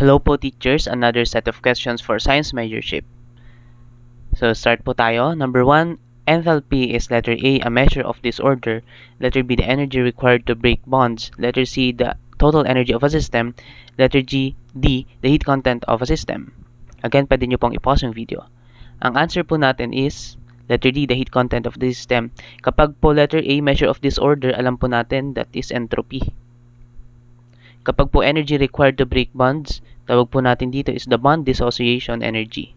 Hello po teachers, another set of questions for science majorship. So start po tayo. Number 1, enthalpy is letter A, a measure of disorder. Letter B, the energy required to break bonds. Letter C, the total energy of a system. Letter D, the heat content of a system. Again, pwede nyo pong i-pause yung video. Ang answer po natin is letter D, the heat content of the system. Kapag po letter A, measure of disorder, alam po natin that is entropy. Kapag po energy required to break bonds, tawag po natin dito is the bond dissociation energy.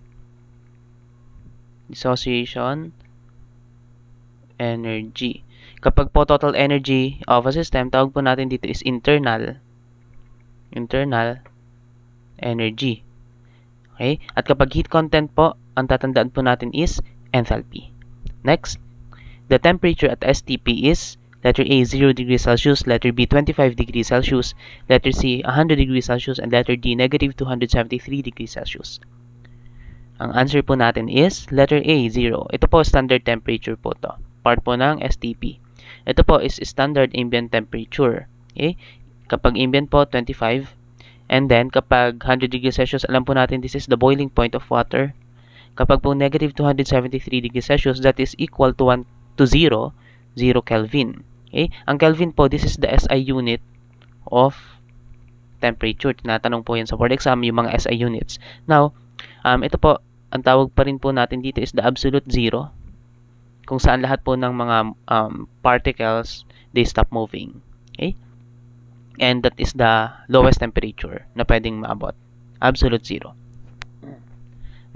Dissociation energy. Kapag po total energy of a system, tawag po natin dito is internal energy. Okay? At kapag heat content po, ang tatandaan po natin is enthalpy. Next, the temperature at STP is letter A, 0 degrees Celsius, letter B, 25 degrees Celsius, letter C, 100 degrees Celsius, and letter D, negative 273 degrees Celsius. Ang answer po natin is letter A, 0. Ito po, standard temperature po to. Part po ng STP. Ito po is standard ambient temperature. Okay? Kapag ambient po, 25. And then, kapag 100 degrees Celsius, alam po natin this is the boiling point of water. Kapag po negative 273 degrees Celsius, that is equal to 0 Kelvin. Okay? Ang Kelvin po, this is the SI unit of temperature. Tinatanong po yan sa board exam, yung mga SI units. Now, ito po, ang tawag pa rin po natin dito is the absolute zero, kung saan lahat po ng mga particles, they stop moving. Okay? And that is the lowest temperature na pwedeng maabot. Absolute zero.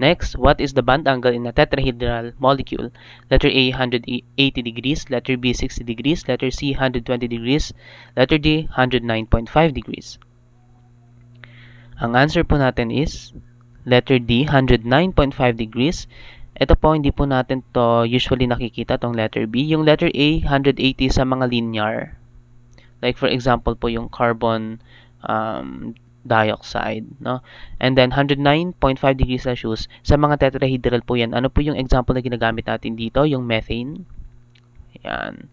Next, what is the bond angle in a tetrahedral molecule? Letter A, 180 degrees. Letter B, 60 degrees. Letter C, 120 degrees. Letter D, 109.5 degrees. Ang answer po natin is letter D, 109.5 degrees. Ito po, hindi po natin to usually nakikita, tong letter B. Yung letter A, 180 sa mga linear. Like for example po, yung carbon dioxide, no? And then 109.5 degrees Celsius sa mga tetrahedral po yan. Ano po yung example na ginagamit natin dito? Yung methane. Yan.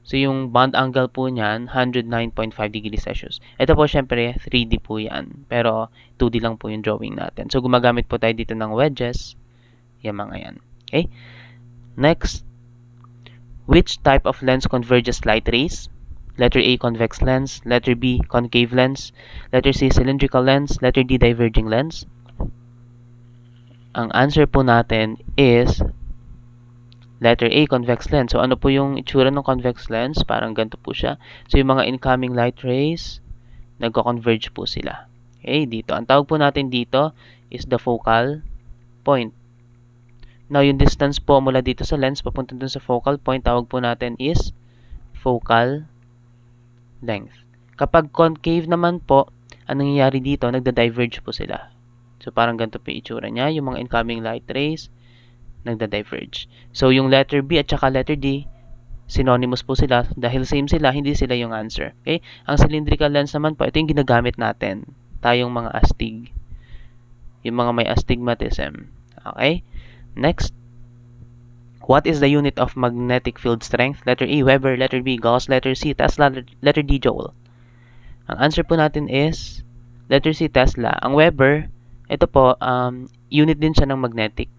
So yung bond angle po niyan 109.5 degrees Celsius. Ito po syempre 3D po yan, pero 2D lang po yung drawing natin. So gumagamit po tayo dito ng wedges. Yan mga yan. Okay? Next, which type of lens converges light rays? Letter A, convex lens. Letter B, concave lens. Letter C, cylindrical lens. Letter D, diverging lens. Ang answer po natin is letter A, convex lens. So, ano po yung itsura ng convex lens? Parang ganito po siya. So, yung mga incoming light rays, nagko-converge po sila. Okay, dito. Ang tawag po natin dito is the focal point. Now, yung distance po mula dito sa lens, papunta dun sa focal point, tawag po natin is focal length. Kapag concave naman po, anong nangyayari dito? Nagda-diverge po sila. So, parang ganito po yung itsura niya. Yung mga incoming light rays, nagda-diverge. So, yung letter B at saka letter D, synonymous po sila. Dahil same sila, hindi sila yung answer. Okay? Ang cylindrical lens naman po, ito yung ginagamit natin. Tayong mga astig. Yung mga may astigmatism. Okay? Next. What is the unit of magnetic field strength? Letter A, Weber. Letter B, Gauss. Letter C, Tesla. Letter D, Joule. Ang answer po natin is letter C, Tesla. Ang Weber, ito po, unit din siya ng magnetic.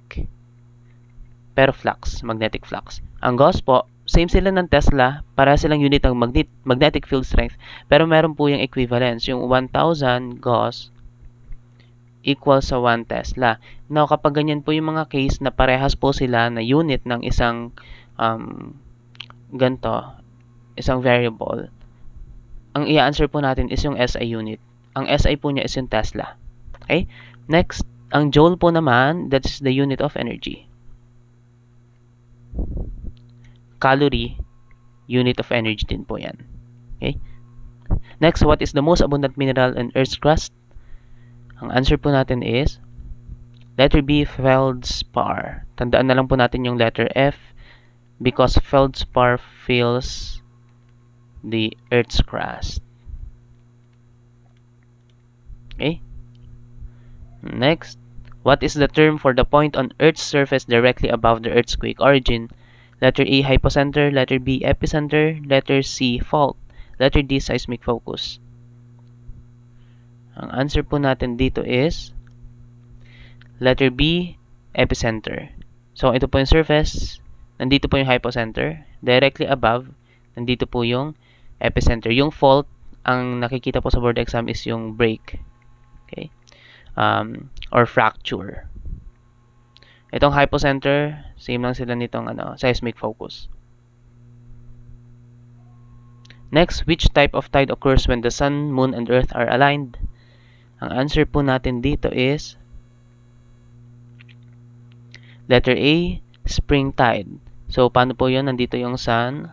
Pero flux, magnetic flux. Ang Gauss po, same sila ng Tesla, para silang unit ng magnetic field strength. Pero meron po yung equivalence. Yung 1,000 Gauss equals sa 1 Tesla. Now, kapag ganyan po yung mga case na parehas po sila na unit ng isang isang variable, ang i-answer po natin is yung SI unit. Ang SI po niya is yung Tesla. Okay? Next, ang Joule po naman, that's the unit of energy. Calorie, unit of energy din po yan. Okay? Next, what is the most abundant mineral in Earth's crust? Ang answer po natin is letter B, feldspar. Tandaan na lang po natin yung letter F because feldspar fills the Earth's crust. Okay? Next, what is the term for the point on Earth's surface directly above the earthquake origin? Letter A, hypocenter. Letter B, epicenter. Letter C, fault. Letter D, seismic focus. Ang answer po natin dito is letter B, epicenter. So, ito po yung surface. Nandito po yung hypocenter. Directly above, nandito po yung epicenter. Yung fault, ang nakikita po sa board exam is yung break. Okay? Or fracture. Itong hypocenter, same lang sila nitong seismic focus. Next, which type of tide occurs when the sun, moon, and earth are aligned? Ang answer po natin dito is letter A, spring tide. So, paano po yun? Nandito yung sun,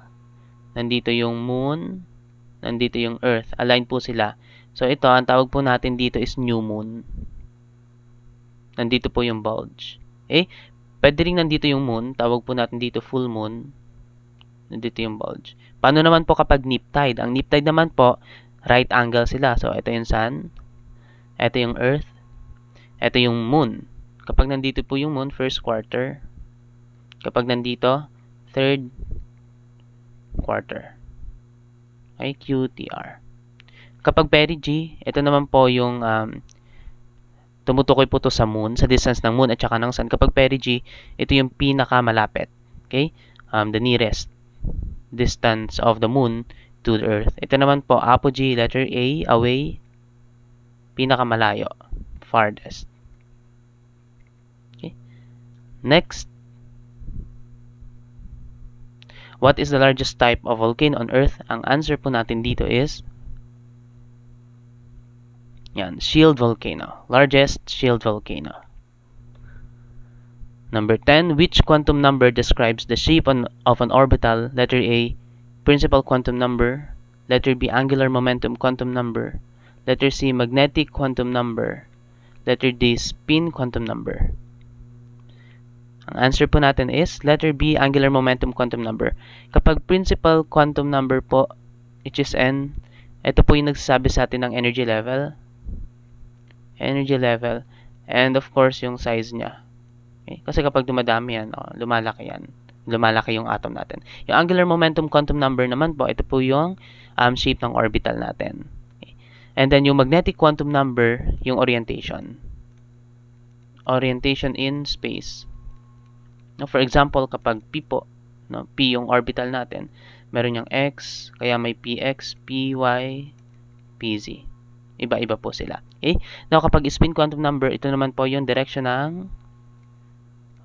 nandito yung moon, nandito yung earth. Align po sila. So, ito, ang tawag po natin dito is new moon. Nandito po yung bulge. Okay? Pwede rin nandito yung moon. Tawag po natin dito full moon. Nandito yung bulge. Paano naman po kapag neap tide? Ang neap tide naman po, right angle sila. So, ito yung sun, ito yung earth, ito yung moon. Kapag nandito po yung moon, first quarter. Kapag nandito, third quarter. Okay, QTR. Kapag perigee, ito naman po yung tumutukoy po to sa moon, sa distance ng moon at saka ng sun. Kapag perigee, ito yung pinakamalapit. Okay? The nearest distance of the moon to the earth. Ito naman po, apogee, letter A, away, pinakamalayo, farthest. Okay? Next, what is the largest type of volcano on Earth? Ang answer po natin dito is yan, shield volcano. Largest shield volcano. Number 10, which quantum number describes the shape of an orbital? Letter A, principal quantum number. Letter B, angular momentum quantum number. Letter C, magnetic quantum number. Letter D, spin quantum number. Ang answer po natin is letter B, angular momentum quantum number. Kapag principal quantum number po, which is N, ito po yung nagsasabi sa atin ng energy level. Energy level. And of course, yung size niya. Okay? Kasi kapag dumadami yan, lumalaki yan. Lumalaki yung atom natin. Yung angular momentum quantum number naman po, ito po yung shape ng orbital natin. Okay? And then yung magnetic quantum number, yung orientation. Orientation in space. No, for example, kapag P po, no, P yung orbital natin, meron yung X, kaya may PX, PY, PZ. Iba-iba po sila. Okay? Now, kapag spin quantum number, ito naman po yung direction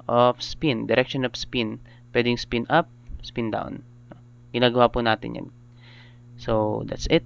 of spin. Direction of spin. Pwedeng spin up, spin down. Ginagawa po natin yan. So, that's it.